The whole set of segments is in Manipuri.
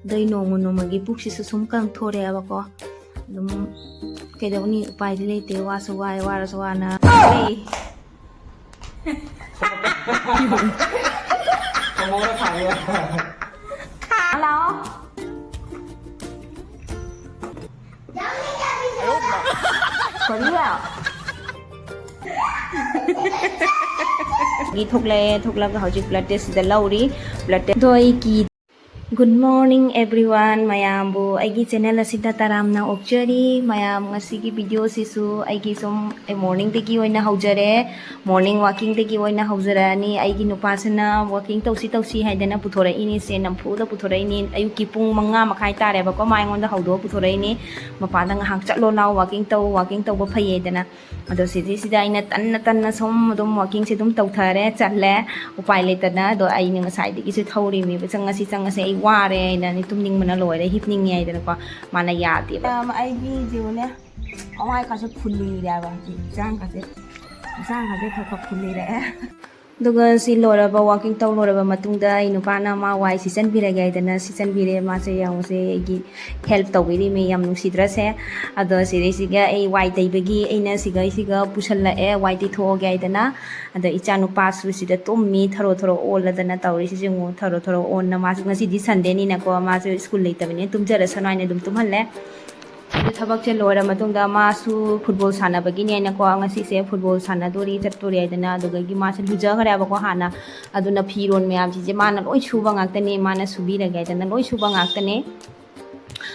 ꯗꯩ ꯅꯣꯡꯃꯒꯤ ꯄꯨꯛꯁꯤꯁꯨ ꯁꯨꯝ ꯀꯪꯊꯣꯔꯛꯑꯦꯕꯀꯣ ꯑꯗꯨꯝ ꯀꯩꯗꯧꯅꯤ ꯎꯄꯥꯏꯗꯤ ꯂꯩꯇꯦ ꯋꯥꯁꯨ ꯋꯥꯏ ꯋꯥꯔꯁꯨ ꯋꯥꯅ ꯂꯩ ꯂꯥꯛꯑꯣ ꯊꯣꯛꯂꯛꯑꯦ ꯊꯣꯛꯂꯒ ꯍꯧꯖꯤꯛ ꯕ꯭ꯂꯗ ꯇꯦꯁꯁꯤꯗ ꯂꯧꯔꯤ ꯕ꯭ꯂꯗ ꯇꯦꯁ ꯗꯣ ꯑꯩ ꯒꯨꯗ ꯃꯣꯔꯅꯤꯡ ꯑꯦꯚ꯭ꯔꯤꯋꯥꯟ ꯃꯌꯥꯝꯕꯨ ꯑꯩꯒꯤ ꯆꯦꯅꯦꯜ ꯑꯁꯤꯗ ꯇꯔꯥꯝꯅ ꯑꯣꯛꯆꯔꯤ ꯃꯌꯥꯝ ꯉꯁꯤꯒꯤ ꯚꯤꯗꯤꯑꯣꯁꯤꯁꯨ ꯑꯩꯒꯤ ꯁꯨꯝ ꯃꯣꯔꯅꯤꯡꯗꯒꯤ ꯑꯣꯏꯅ ꯍꯧꯖꯔꯦ ꯃꯣꯔꯅꯤꯡ ꯋꯥꯀꯤꯡꯗꯒꯤ ꯑꯣꯏꯅ ꯍꯧꯖꯔꯛꯑꯅꯤ ꯑꯩꯒꯤ ꯅꯨꯄꯥꯁꯤꯅ ꯋꯥꯀꯤꯡ ꯇꯧꯁꯤ ꯍꯥꯏꯗꯅ ꯄꯨꯊꯣꯔꯛꯏꯅꯤ ꯁꯦ ꯅꯝꯐꯨꯗ ꯄꯨꯊꯣꯔꯛꯏꯅꯤ ꯑꯌꯨꯛꯀꯤ ꯄꯨꯡ 5 ꯃꯈꯥꯏ ꯇꯥꯔꯦꯕꯀꯣ ꯃꯥ ꯑꯩꯉꯣꯟꯗ ꯍꯧꯗꯣꯛꯑ ꯄꯨꯊꯣꯔꯛꯏꯅꯤ ꯃꯄꯥꯟꯗ ꯉꯥꯏꯍꯥꯛ ꯆꯠꯂꯣ ꯂꯥꯎ ꯋꯥꯀꯤꯡ ꯇꯧꯕ ꯐꯩꯌꯦꯗꯅ ꯑꯗꯣ ꯁꯤꯗꯩꯁꯤꯗ ꯑꯩꯅ ꯇꯟꯅ ꯁꯨꯝ ꯑꯗꯨꯝ ꯋꯥꯀꯤꯡꯁꯦ ꯑꯗꯨꯝ ꯇꯧꯊꯔꯦ ꯆꯠꯂꯦ ꯎꯄꯥꯏ ꯂꯩꯇꯅ ꯑꯗꯣ ꯑꯩꯅ ꯉꯁꯥꯏꯗꯒꯤꯁꯨ ꯊꯧꯔꯤꯅꯦꯕ ꯆꯪꯉꯁꯦ ꯑꯩ ꯋꯥꯔꯦ ꯍꯥꯏꯅ ꯇꯨꯝꯅꯤꯡꯕꯅ ꯂꯣꯏꯔꯦ ꯍꯤꯞꯅꯤꯡꯉꯦ ꯍꯥꯏꯗꯅꯀꯣ ꯃꯥꯅ ꯌꯥꯗꯦꯕ ꯑꯩꯒꯤ ꯖꯤꯎꯅꯦ ꯃꯃꯥꯏꯀꯥꯁꯦ ꯐꯨꯜꯂꯤꯔꯦꯕ ꯍꯛꯆꯥꯡꯒꯥꯁꯦ ꯈꯔ ꯐꯨꯜꯂꯤꯔꯛꯑꯦ ꯑꯗꯨꯒ ꯁꯤ ꯂꯣꯏꯔꯕ ꯋꯥꯀꯤꯡ ꯇꯧ ꯂꯣꯏꯔꯕ ꯃꯇꯨꯡꯗ ꯑꯩ ꯅꯨꯄꯥꯅ ꯃꯥ ꯋꯥꯏ ꯁꯤꯠꯆꯟꯕꯤꯔꯒꯦ ꯍꯥꯏꯗꯅ ꯁꯤꯠꯆꯟꯕꯤꯔꯦ ꯃꯥꯁꯦ ꯌꯥꯎꯁꯦ ꯑꯩꯒꯤ ꯍꯦꯜꯞ ꯇꯧꯕꯤꯔꯤꯃꯤ ꯌꯥꯝ ꯅꯨꯡꯁꯤꯗ꯭ꯔꯁꯦ ꯑꯗꯣ ꯁꯤꯗꯩꯁꯤꯒ ꯑꯩ ꯋꯥꯏ ꯇꯩꯕꯒꯤ ꯑꯩꯅ ꯁꯤꯒ ꯄꯨꯁꯜꯂꯛꯑꯦ ꯋꯥꯏ ꯇꯩꯊꯣꯛꯑꯒꯦ ꯍꯥꯏꯗꯅ ꯑꯗ ꯏꯆꯥ ꯅꯨꯄꯥꯁꯨ ꯁꯤꯗ ꯇꯨꯝꯃꯤ ꯊꯔꯣ ꯑꯣꯜꯂꯗꯅ ꯇꯧꯔꯤꯁꯤꯁꯨ ꯑꯃꯨꯛ ꯊꯔꯣ ꯑꯣꯟꯅ ꯃꯥꯁꯨ ꯉꯁꯤꯗꯤ ꯁꯟꯗꯦꯅꯤꯅꯀꯣ ꯃꯥꯁꯨ ꯁ꯭ꯀꯨꯜ ꯂꯩꯇꯕꯅꯤꯅ ꯇꯨꯝꯖꯔꯁꯅꯨ ꯍꯥꯏꯅ ꯑꯗꯨꯝ ꯇꯨꯝꯍꯜꯂꯦ ꯑꯗꯨ ꯊꯕꯛꯁꯦ ꯂꯣꯏꯔ ꯃꯇꯨꯡꯗ ꯃꯥꯁꯨ ꯐꯨꯠꯕꯣꯜ ꯁꯥꯟꯅꯕꯒꯤꯅꯦꯅꯀꯣ ꯉꯁꯤꯁꯦ ꯐꯨꯠꯕꯣꯜ ꯆꯠꯇꯣꯔꯤ ꯍꯥꯏꯗꯅ ꯑꯗꯨꯗꯒꯤ ꯃꯥꯁꯦ ꯂꯨꯖꯈ꯭ꯔꯦꯕꯀꯣ ꯍꯥꯟꯅ ꯑꯗꯨꯅ ꯐꯤꯔꯣꯟ ꯃꯌꯥꯝꯁꯤꯡꯁꯦ ꯃꯥꯅ ꯂꯣꯏ ꯁꯨꯕ ꯉꯥꯛꯇꯅꯦ ꯃꯥꯅ ꯁꯨꯕꯤꯔꯒꯦ ꯍꯥꯏꯗꯅ ꯂꯣꯏ ꯁꯨꯕ ꯉꯥꯛꯇꯅꯦ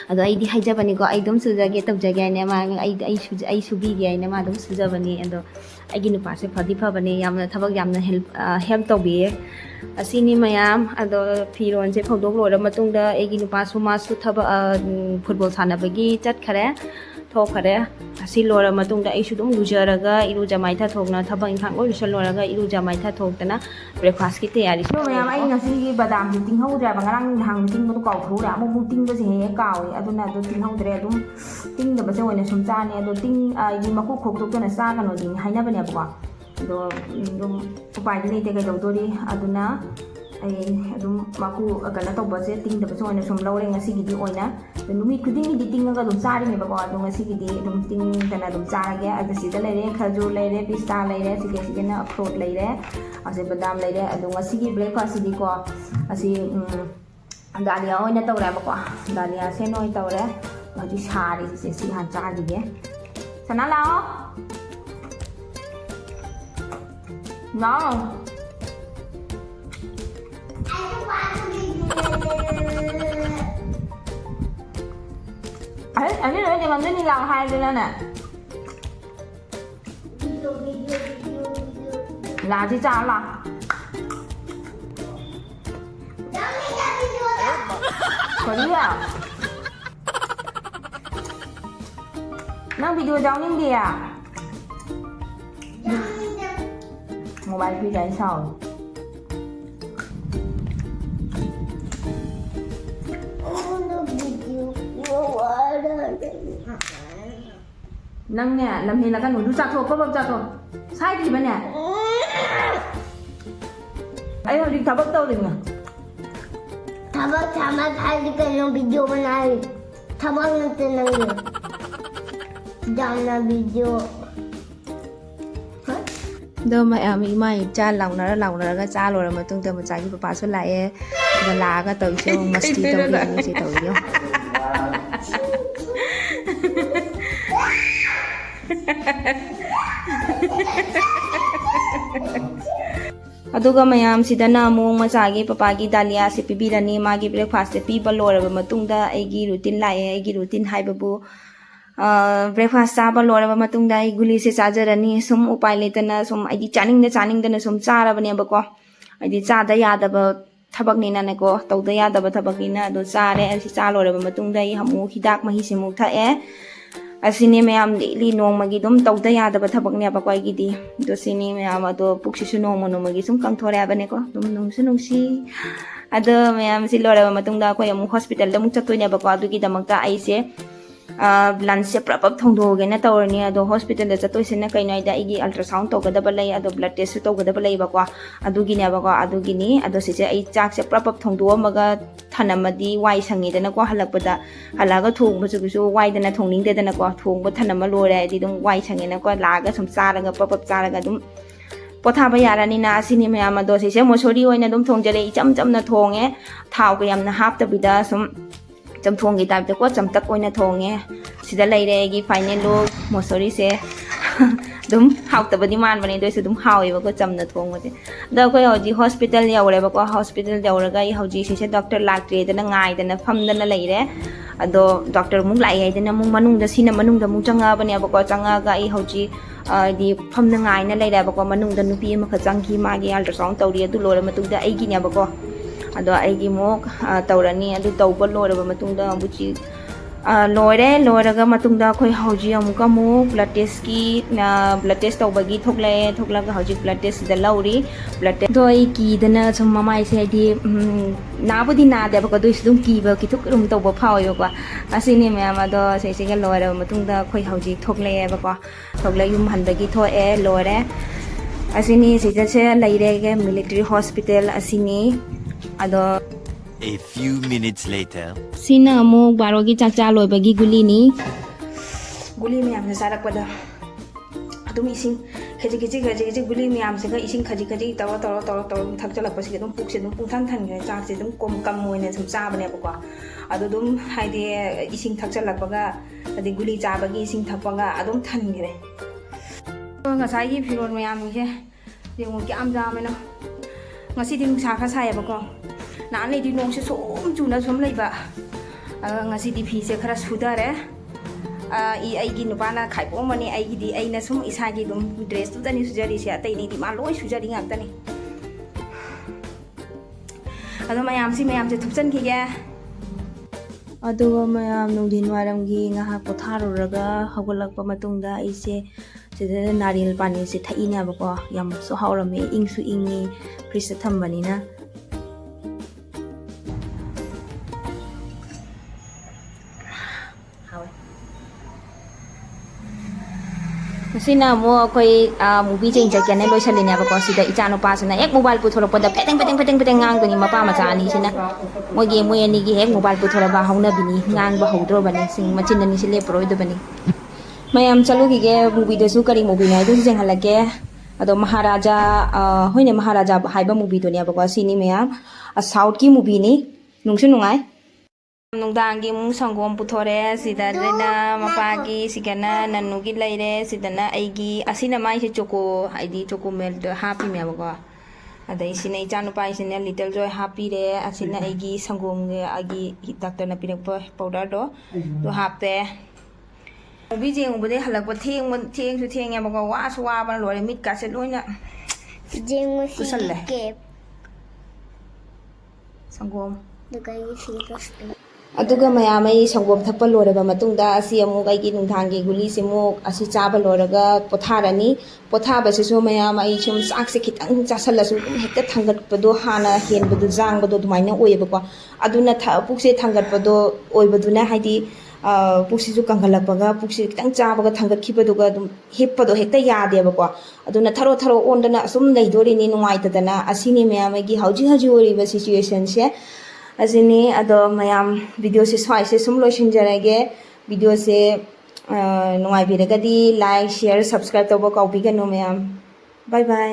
ꯑꯗꯣ ꯑꯩꯗꯤ ꯍꯥꯏꯖꯕꯅꯤꯀꯣ ꯑꯩ ꯑꯗꯨꯝ ꯁꯨꯖꯒꯦ ꯇꯧꯖꯒꯦ ꯍꯥꯏꯅ ꯃꯥ ꯑꯩ ꯁꯨꯕꯤꯒꯦ ꯍꯥꯏꯅ ꯃꯥ ꯑꯗꯨꯝ ꯁꯨꯖꯕꯅꯤ ꯑꯗꯣ ꯑꯩꯒꯤ ꯅꯨꯄꯥꯁꯦ ꯐꯕꯅꯦ ꯌꯥꯝꯅ ꯊꯕꯛ ꯌꯥꯝꯅ ꯍꯦꯜꯞ ꯇꯧꯕꯤꯌꯦ ꯑꯁꯤꯅꯤ ꯃꯌꯥꯝ ꯑꯗꯣ ꯐꯤꯔꯣꯟꯁꯦ ꯐꯧꯗꯣꯛ ꯂꯣꯏꯔ ꯃꯇꯨꯡꯗ ꯑꯩꯒꯤ ꯅꯨꯄꯥꯁꯨ ꯃꯥꯁꯨ ꯊꯕꯛ ꯐꯨꯠꯕꯣꯜ ꯁꯥꯟꯅꯕꯒꯤ ꯆꯠꯈꯔꯦ ꯊꯣꯛꯈꯔꯦ ꯑꯁꯤ ꯂꯣꯏꯔ ꯃꯇꯨꯡꯗ ꯑꯩꯁꯨ ꯑꯗꯨꯝ ꯂꯨꯖꯔꯒ ꯏꯔꯨꯖ ꯃꯥꯏꯊꯊꯣꯛꯅ ꯊꯕꯛ ꯏꯪꯈꯥꯡ ꯂꯣꯏ ꯂꯣꯏꯔꯒ ꯏꯔꯨꯖ ꯃꯥꯏꯊꯊꯣꯛꯇꯅ ꯕ꯭ꯔꯦꯛꯐꯥꯁꯀꯤ ꯇꯌꯥꯔꯤ ꯃꯌꯥꯝ ꯑꯩ ꯉꯁꯤꯒꯤ ꯕꯗꯥꯝꯁꯦ ꯇꯤꯡꯍꯧꯗ꯭ꯔꯦꯕ ꯉꯔꯥꯡ ꯅꯍꯥꯟ ꯇꯤꯡꯕꯗꯣ ꯀꯥꯎꯊꯣꯛꯎꯔꯦ ꯑꯃꯨꯛ ꯇꯤꯡꯕꯁꯦ ꯍꯦꯛ ꯀꯥꯎꯏ ꯑꯗꯨꯅ ꯑꯗꯨ ꯇꯤꯡꯍꯧꯗ꯭ರೆ ꯑꯗꯨꯝ ꯇꯤꯡꯗꯕꯁꯦ ꯑꯣꯏꯅ ꯁꯨꯝ ꯆꯥꯅꯤ ꯑꯗꯣ ꯃꯀꯨ ꯈꯣꯛꯇꯣꯛꯇꯅ ꯆꯥꯒꯅꯣꯗꯤ ꯍꯥꯏꯅꯕꯅꯦꯕꯀꯣ ꯑꯗꯣ ꯑꯗꯨꯝ ꯎꯄꯥꯏꯗꯤ ꯂꯩꯇꯦ ꯀꯩꯗꯧꯗꯣꯔꯤ ꯑꯗꯨꯅ ꯑꯩ ꯑꯗꯨം ꯃꯀꯨ ꯀꯩꯅꯣ ꯇꯧꯕꯁꯦ ꯇꯤꯡꯗꯕꯁꯦ ꯑꯣꯏꯅ ꯁꯨꯝ ꯂꯧꯔꯦ ꯉꯁꯤꯒꯤꯗꯤ ꯑꯣꯏꯅ ꯅꯨꯃꯤꯠ ꯈꯨꯗꯤꯡꯒꯤꯗꯤ ꯇꯤꯡꯉꯒ ꯑꯗꯨꯝ ꯆꯥꯔꯤꯅꯦꯕꯀꯣ ꯑꯗꯣ ꯉꯁꯤꯒꯤꯗꯤ ꯑꯗꯨꯝ ꯇꯤꯡꯗꯅ ꯑꯗꯨꯝ ꯆꯥꯔꯒꯦ ꯑꯗꯣ ꯁꯤꯗ ꯂꯩꯔꯦ ꯈꯖꯨꯔ ꯂꯩꯔꯦ ꯄꯤꯁꯇꯥ ꯂꯩꯔꯦ ꯁꯤꯗꯅ ꯑꯈ꯭ꯔꯣꯠ ꯂꯩꯔꯦ ꯑꯁꯤ ꯕꯗꯥꯝ ꯂꯩꯔꯦ ꯑꯗꯣ ꯉꯁꯤꯒꯤ ꯕ꯭ꯔꯦꯛꯐꯥꯁꯁꯤꯗꯤꯀꯣ ꯑꯁꯤ ꯗꯥꯂꯤꯌꯥ ꯑꯣꯏꯅ ꯇꯧꯔꯦꯕꯀꯣ ꯗꯥꯂꯤꯌꯥ ꯁꯦꯟ ꯑꯣꯏꯅ ꯇꯧꯔꯦ ꯍꯧꯖꯤꯛ ꯁꯥꯔꯤꯁꯦ ꯁꯤ ꯍꯥꯟꯅ ꯆꯥꯈꯤꯒꯦ ꯁꯅꯥ ꯂꯥꯛꯑꯣ anh nói cho mình đi làm hai cho nên nè là chứ sao là có đi à nó video giống những gì à mobile video đánh sau nâng nè làm gì là cái nồi đu chặt thôi có bao chặt thôi sai gì bên nè ấy thôi đi tháo bớt tao đi nè tháo bớt hai cái lòng video bên này tháo bớt lên trên này dòng là video ꯗꯣ ꯃꯌꯥꯝ ꯏꯃꯥ ꯏꯆꯥ ꯂꯥꯎꯅꯔꯒ ꯆꯥ ꯂꯣꯏꯔ ꯃꯇꯨꯡꯗ ꯃꯆꯥꯒꯤ ꯄꯄꯥꯁꯨ ꯂꯥꯛꯑꯦ ꯑꯗ ꯂꯥꯛꯑꯒ ꯇꯧꯔꯤꯁꯦ ꯃꯁꯇꯤ ꯇꯧꯔꯤꯁꯦ ꯇꯧꯔꯤꯌꯣ ꯑꯗꯨꯒ ꯃꯌꯥꯝꯁꯤꯗꯅ ꯑꯃꯨꯛ ꯃꯆꯥꯒꯤ ꯄꯄꯥꯒꯤ ꯗꯥꯂꯤꯌꯥꯁꯦ ꯄꯤꯕꯤꯔꯅꯤ ꯃꯥꯒꯤ ꯕ꯭ꯔꯦꯛꯐꯥꯁꯁꯦ ꯄꯤꯕ ꯂꯣꯏꯔꯕ ꯃꯇꯨꯡꯗ ꯑꯩꯒꯤ ꯔꯨꯇꯤꯟ ꯂꯥꯛꯑꯦ ꯑꯩꯒꯤ ꯔꯨꯇꯤꯟ ꯍꯥꯏꯕꯕꯨ ब्रेकफास्ट चाबा लोरबा मतुंगदा आई गुली से चाजरनी सुम उपाय लेतना सुम आइदी चानिंगदना सुम चारबनेबको आइदी चादा यादब थबकनिनानेको तौदा यादब थबकनिना अदो चारे असि चा लोरबा मतुंगदा आई हमु हिदाक मही से मुक थाए असिने मयाम डेली नोंमगी दुम तौदा यादब थबकनेबको आइगिदी दो सिने मयाम अदो पुक्सिसु नोंमगी सुम कंथोरेबनेको दुम नुंगसि अदो मयाम सि लोरबा मतुंगदा कोय अमु हॉस्पिटल दा मुक चतोइनेबको अदुगी दमकता आइसे ꯂꯟꯁꯁꯦ ꯄ꯭ꯔꯞ ꯊꯣꯡꯗꯣꯛꯑꯒꯦꯅ ꯇꯧꯔꯅꯤ ꯑꯗꯣ ꯍꯣꯁꯄꯤꯇꯥꯜꯗ ꯆꯠꯇꯣꯏꯁꯤꯅ ꯀꯩꯅꯣ ꯍꯥꯏꯗ ꯑꯩꯒꯤ ꯑꯜꯇ꯭ꯔꯥꯁꯥꯎꯟ ꯇꯧꯒꯗꯕ ꯂꯩ ꯑꯗꯣ ꯕ꯭ꯂꯗ ꯇꯦꯁꯁꯨ ꯇꯧꯒꯗꯕ ꯂꯩꯕꯀꯣ ꯑꯗꯨꯒꯤꯅꯦꯕꯀꯣ ꯑꯗꯨꯒꯤꯅꯤ ꯑꯗꯣ ꯁꯤꯁꯦ ꯑꯩ ꯆꯥꯛꯁꯦ ꯄ꯭ꯔꯞ ꯊꯣꯡꯗꯣꯛꯑꯝꯃꯒ ꯊꯅꯝꯃꯗꯤ ꯋꯥꯏ ꯁꯪꯉꯤꯗꯅꯀꯣ ꯍꯜꯂꯛꯄꯗ ꯍꯜꯂꯛꯑꯒ ꯊꯣꯡꯕꯁꯨ ꯋꯥꯏꯗꯅ ꯊꯣꯡꯅꯤꯡꯗꯦꯗꯅꯀꯣ ꯊꯣꯡꯕ ꯊꯅꯝꯃ ꯂꯣꯏꯔꯦ ꯍꯥꯏꯗꯤ ꯑꯗꯨꯝ ꯋꯥꯏ ꯁꯪꯉꯦꯅꯀꯣ ꯂꯥꯛꯑꯒ ꯁꯨꯝ ꯆꯥꯔꯒ ꯄ꯭ꯔꯞ ꯆꯥꯔꯒ ꯑꯗꯨꯝ ꯄꯣꯊꯥꯕ ꯌꯥꯔꯅꯤꯅ ꯑꯁꯤꯅꯤ ꯃꯌꯥꯝ ꯑꯗꯣ ꯁꯤꯁꯦ ꯃꯣꯁꯣꯔꯤ ꯑꯣꯏꯅ ꯑꯗꯨꯝ ꯊꯣꯡꯖꯔꯦ ꯏꯆꯝ ꯆꯝꯅ ꯊꯣꯡꯉꯦ ꯊꯥꯎꯒ ꯌꯥꯝꯅ ꯍꯥꯞꯇꯕꯤꯗ ꯁꯨꯝ ꯆꯝꯊꯣꯡꯒꯤ ꯇꯥꯏꯞꯇꯀꯣ ꯆꯝꯇꯛ ꯑꯣꯏꯅ ꯊꯣꯡꯉꯦ ꯁꯤꯗ ꯂꯩꯔꯦ ꯑꯩꯒꯤ ꯐꯥꯏꯅꯦꯜ ꯂꯨꯛ ꯃꯣꯁꯣꯔꯤꯁꯦ ꯑꯗꯨꯝ ꯍꯥꯎꯇꯕꯗꯤ ꯃꯥꯟꯕꯅꯦ ꯑꯗꯨ ꯑꯣꯏꯔꯁꯨ ꯑꯗꯨꯝ ꯍꯥꯎꯋꯦꯕꯀꯣ ꯆꯝꯅ ꯊꯣꯡꯕꯁꯦ ꯑꯗꯣ ꯑꯩꯈꯣꯏ ꯍꯧꯖꯤꯛ ꯍꯣꯁꯄꯤꯇꯥꯜ ꯌꯧꯔꯦꯕꯀꯣ ꯍꯣꯁꯄꯤꯇꯥꯜ ꯌꯧꯔꯒ ꯑꯩ ꯍꯧꯖꯤꯛ ꯁꯤꯁꯦ ꯗꯣꯛꯇꯔ ꯂꯥꯛꯇ꯭ꯔꯦꯗꯅ ꯉꯥꯏꯗꯅ ꯐꯝꯗꯅ ꯂꯩꯔꯦ ꯑꯗꯣ ꯗꯣꯛꯇꯔ ꯑꯃꯨꯛ ꯂꯥꯛꯑꯦ ꯍꯥꯏꯗꯅ ꯑꯃꯨꯛ ꯃꯅꯨꯡꯗ ꯁꯤꯅ ꯃꯅꯨꯡꯗ ꯑꯃꯨꯛ ꯆꯪꯉꯛꯑꯕꯅꯦꯕꯀꯣ ꯆꯪꯉꯛꯑꯒ ꯑꯩ ꯍꯧꯖꯤꯛ ꯍꯥꯏꯗꯤ ꯐꯝꯅ ꯉꯥꯏꯅ ꯂꯩꯔꯦꯕꯀꯣ ꯃꯅꯨꯡꯗ ꯅꯨꯄꯤ ꯑꯃꯈꯛ ꯆꯪꯈꯤ ꯃꯥꯒꯤ ꯑꯜꯇ꯭ꯔꯥꯁꯥꯎꯟ ꯇꯧꯔꯤ ꯑꯗꯨ ꯂꯣꯏꯔ ꯃꯇꯨꯡꯗ ꯑꯩꯒꯤꯅꯦꯕꯀꯣ ꯑꯗꯣ ꯑꯩꯒꯤ ꯑꯃꯨꯛ ꯇꯧꯔꯅꯤ ꯑꯗꯨ ꯇꯧꯕ ꯂꯣꯏꯔꯕ ꯃꯇꯨꯡꯗ ꯍꯧꯖꯤꯛ ꯂꯣꯏꯔꯦ ꯂꯣꯏꯔꯒ ꯃꯇꯨꯡꯗ ꯑꯩꯈꯣꯏ ꯍꯧꯖꯤꯛ ꯑꯃꯨꯛ ꯕ꯭ꯂꯗ ꯇꯦꯁꯀꯤ ꯕ꯭ꯂꯗ ꯇꯦꯁ ꯇꯧꯕꯒꯤ ꯊꯣꯛꯂꯛꯑꯦ ꯊꯣꯛꯂꯒ ꯍꯧꯖꯤꯛ ꯕ꯭ꯂꯗ ꯇꯦꯁꯁꯤꯗ ꯂꯧꯔꯤ ꯕ꯭ꯂꯗ ꯇꯦꯁ ꯑꯗꯣ ꯑꯩ ꯀꯤꯗꯅ ꯁꯨꯝ ꯃꯃꯥꯏꯁꯦ ꯍꯥꯏꯗꯤ ꯅꯥꯕꯨꯗꯤ ꯅꯥꯗꯦꯕꯀꯣ ꯑꯗꯨꯏꯁꯨ ꯑꯗꯨꯝ ꯀꯤꯕ ꯈꯤꯇꯪ ꯇꯧꯕ ꯐꯥꯎꯋꯦꯕꯀꯣ ꯑꯁꯤꯅꯤ ꯃꯌꯥꯝ ꯑꯗꯣ ꯁꯤꯁꯤꯒ ꯂꯣꯏꯔꯕ ꯃꯇꯨꯡꯗ ꯑꯩꯈꯣꯏ ꯍꯧꯖꯤꯛ ꯊꯣꯛꯂꯛꯑꯦꯕꯀꯣ ꯊꯣꯛꯂꯛ ꯌꯨꯝ ꯍꯟꯕꯒꯤ ꯊꯣꯛꯑꯦ ꯂꯣꯏꯔꯦ ꯑꯁꯤꯅꯤ ꯁꯤꯗꯁꯦ ꯂꯩꯔꯦ ꯃꯤꯂꯤꯇꯔꯤ ꯍꯣꯁꯄꯤꯇꯥꯜ ꯑꯁꯤꯅꯤ ꯑꯗꯣ A few minutes later. ꯁꯤꯅ ꯑꯃꯨꯛ ꯕꯥꯔꯣꯒꯤ ꯆꯥꯛꯆꯥ ꯂꯣꯏꯕꯒꯤ ꯒꯨꯂꯤꯅꯤ ꯒꯨꯂꯤ ꯃꯌꯥꯝꯅ ꯆꯥꯔꯛꯄꯗ ꯑꯗꯨꯝ ꯏꯁꯤꯡ ꯈꯖꯤꯛ ꯒꯨꯂꯤ ꯃꯌꯥꯝꯁꯤꯒ ꯏꯁꯤꯡ ꯈꯖꯤꯛ ꯇꯧꯔ ꯑꯗꯨꯝ ꯊꯛꯆꯜꯂꯛꯄꯁꯤꯒ ꯑꯗꯨꯝ ꯄꯨꯛꯁꯦ ꯑꯗꯨꯝ ꯄꯨꯡꯊꯟ ꯊꯟꯈ꯭ꯔꯦ ꯆꯥꯛꯁꯦ ꯑꯗꯨꯝ ꯀꯝ ꯑꯣꯏꯅ ꯁꯨꯝ ꯆꯥꯕꯅꯦꯕꯀꯣ ꯑꯗꯨ ꯑꯗꯨꯝ ꯍꯥꯏꯗꯤ ꯏꯁꯤꯡ ꯊꯛꯆꯜꯂꯛꯄꯒ ꯑꯗꯩ ꯒꯨꯂꯤ ꯆꯥꯕꯒꯤ ꯏꯁꯤꯡ ꯊꯛꯄꯒ ꯑꯗꯨꯝ ꯊꯟꯈ꯭ꯔꯦ ꯉꯁꯥꯏꯒꯤ ꯐꯤꯔꯣꯜ ꯃꯌꯥꯝꯁꯦ ꯌꯦꯡꯉꯨ ꯀꯌꯥꯝ ꯌꯥꯝꯃꯦꯅ ꯉꯁꯤꯗꯤ ꯅꯨꯡꯁꯥ ꯈꯔ ꯁꯥꯏꯌꯦꯕꯀꯣ ꯅꯍꯥꯟꯈꯩꯗꯤ ꯅꯣꯡꯁꯦ ꯁꯨꯝ ꯆꯨꯅ ꯁꯨꯝ ꯂꯩꯕ ꯉꯁꯤꯗꯤ ꯐꯤꯁꯦ ꯈꯔ ꯁꯨꯊꯔꯦ ꯑꯩꯒꯤ ꯅꯨꯄꯥꯅ ꯈꯥꯏꯄꯣꯛꯑꯝꯕꯅꯤ ꯑꯩꯒꯤꯗꯤ ꯑꯩꯅ ꯁꯨꯝ ꯏꯁꯥꯒꯤ ꯑꯗꯨꯝ ꯗ꯭ꯔꯦꯁꯇꯨꯗꯅꯤ ꯁꯨꯖꯔꯤꯁꯦ ꯑꯇꯩꯗꯤ ꯃꯥ ꯂꯣꯏ ꯁꯨꯖꯔꯤ ꯉꯥꯛꯇꯅꯤ ꯑꯗꯣ ꯃꯌꯥꯝꯁꯦ ꯊꯨꯞꯆꯟꯈꯤꯒꯦ ꯑꯗꯨꯒ ꯃꯌꯥꯝ ꯅꯨꯡꯊꯤꯟ ꯋꯥꯏꯔꯝꯒꯤ ꯉꯥꯏꯍꯥꯛ ꯄꯣꯊꯥꯔꯨꯔꯒ ꯍꯧꯒꯠꯂꯛꯄ ꯃꯇꯨꯡꯗ ꯑꯩꯁꯦ ꯁꯤꯗ ꯅꯥꯔꯤꯜ ꯄꯥꯅꯤꯁꯦ ꯊꯛꯏꯅꯦꯕꯀꯣ ꯌꯥꯝꯁꯨ ꯍꯥꯎꯔꯝꯃꯦ ꯏꯪꯁꯨ ꯏꯪꯉꯤ ꯐ꯭ꯔꯤꯖꯇ ꯊꯝꯕꯅꯤꯅ ꯉꯁꯤꯅ ꯑꯃꯨꯛ ꯑꯩꯈꯣꯏ ꯃꯨꯚꯤ ꯆꯠꯀꯦꯅ ꯂꯣꯏꯁꯜꯂꯤꯅꯦꯕꯀꯣ ꯁꯤꯗ ꯏꯆꯥ ꯅꯨꯄꯥꯁꯤꯅ ꯍꯦꯛ ꯃꯣꯕꯥꯏꯜ ꯄꯨꯊꯣꯔꯛꯄꯗ ꯐꯦꯇꯦꯡ ꯉꯥꯡꯗꯣꯏꯅꯤ ꯃꯄꯥ ꯃꯆꯥ ꯑꯅꯤꯁꯤꯅ ꯃꯣꯏ ꯑꯅꯤꯒꯤ ꯍꯦꯛ ꯃꯣꯕꯥꯏꯜ ꯄꯨꯊꯣꯔꯛꯄ ꯍꯧꯅꯕꯤꯅꯤ ꯉꯥꯡꯕ ꯍꯧꯗ꯭ꯔꯕꯅꯤ ꯃꯆꯤꯟ ꯑꯅꯤꯁꯤ ꯂꯦꯞꯄꯔꯣꯏꯗꯕꯅꯤ ꯃꯌꯥꯝ ꯆꯠꯂꯨꯈꯤꯒꯦ ꯃꯨꯚꯤꯗꯁꯨ ꯀꯔꯤ ꯃꯨꯚꯤꯅꯣ ꯍꯥꯏꯗꯨꯁꯨ ꯌꯦꯡꯍꯜꯂꯛꯀꯦ ꯑꯗꯣ ꯃꯍꯥꯔꯥꯖꯥ ꯍꯣꯏꯅꯦ ꯃꯍꯥꯔꯥꯖꯥ ꯍꯥꯏꯕ ꯃꯨꯚꯤꯗꯨꯅꯦꯕꯀꯣ ꯁꯤꯅꯤ ꯃꯌꯥꯝ ꯁꯥꯎꯠꯀꯤ ꯃꯨꯚꯤꯅꯤ ꯅꯨꯡꯁꯨ ꯅꯨꯡꯉꯥꯏ ꯅꯨꯡꯗꯥꯡꯒꯤ ꯑꯃꯨꯛ ꯁꯪꯒꯣꯝ ꯄꯨꯊꯣꯔꯛꯑꯦ ꯁꯤꯗꯅ ꯃꯄꯥꯒꯤ ꯁꯤꯒꯅ ꯅꯟꯅꯨꯒꯤ ꯂꯩꯔꯦ ꯁꯤꯗꯅ ꯑꯩꯒꯤ ꯑꯁꯤꯅ ꯃꯥꯏꯁꯦ ꯆꯣꯀꯣ ꯍꯥꯏꯗꯤ ꯆꯣꯀꯣꯃꯦꯜꯗꯣ ꯍꯥꯞꯄꯤꯅꯦꯕꯀꯣ ꯑꯗꯩ ꯁꯤꯅ ꯏꯆꯥꯅꯨꯄꯥꯁꯤꯅ ꯂꯤꯇꯜ ꯖꯣꯏ ꯍꯥꯞꯄꯤꯔꯦ ꯑꯁꯤꯅ ꯑꯩꯒꯤ ꯁꯪꯒꯣꯝꯒꯤ ꯑꯩꯒꯤ ꯗꯥꯛꯇꯔꯅ ꯄꯤꯔꯛꯄ ꯄꯥꯎꯗꯔꯗꯣ ꯑꯗꯨ ꯍꯥꯞꯄꯦ ꯃꯨꯚꯤ ꯌꯦꯡꯉꯨꯕꯗꯩ ꯍꯜꯂꯛꯄ ꯊꯦꯡꯁꯨ ꯊꯦꯡꯉꯦꯕꯀꯣ ꯋꯥꯁꯨ ꯋꯥꯕꯅ ꯂꯣꯏꯔꯦ ꯃꯤꯠꯀꯥꯁꯦ ꯂꯣꯏꯅ ꯀꯨꯁꯜꯂꯦ ꯁꯪꯒꯣꯝ ꯑꯗꯨꯒ ꯃꯌꯥꯝ ꯑꯩ ꯁꯪꯒꯣꯝ ꯊꯛꯄ ꯂꯣꯏꯔꯕ ꯃꯇꯨꯡꯗ ꯑꯁꯤ ꯑꯃꯨꯛ ꯑꯩꯒꯤ ꯅꯨꯡꯗꯥꯡꯒꯤ ꯒꯨꯂꯤꯁꯤꯃꯨꯛ ꯑꯁꯤ ꯆꯥꯕ ꯂꯣꯏꯔꯒ ꯄꯣꯊꯥꯔꯅꯤ ꯄꯣꯊꯥꯕꯁꯤꯁꯨ ꯃꯌꯥꯝ ꯑꯩ ꯁꯨꯝ ꯆꯥꯛꯁꯦ ꯈꯤꯇꯪ ꯆꯥꯁꯜꯂꯁꯨ ꯑꯗꯨꯝ ꯍꯦꯛꯇ ꯊꯥꯡꯒꯠꯄꯗꯣ ꯍꯥꯟꯅ ꯍꯦꯟꯕꯗꯣ ꯖꯥꯡꯕꯗꯣ ꯑꯗꯨꯃꯥꯏꯅ ꯑꯣꯏꯌꯦꯕꯀꯣ ꯑꯗꯨꯅ ꯄꯨꯛꯁꯦ ꯊꯥꯡꯒꯠꯄꯗꯣ ꯑꯣꯏꯕꯗꯨꯅ ꯍꯥꯏꯗꯤ ꯄꯨꯛꯁꯤꯁꯨ ꯀꯪꯍꯜꯂꯛꯄꯒ ꯄꯨꯛꯁꯤ खितंग चाबगा थांगतखिबदुगा अदुम हिप्पदो हेक्ता यादेबको अदुना थरो थरो ओंदना असुम लैदोरिनी नुंगाइतदना असिनी मयामगी हौजी हौजी ओरिबा सिचुएशन से असिनी अदो मयाम वीडियो से स्वाइ से सुम लोइसिनजरगे वीडियो से नुंगाइबिरगदी लाइक शेयर सब्सक्राइब तौबा काउबिगनो मयाम बाय बाय।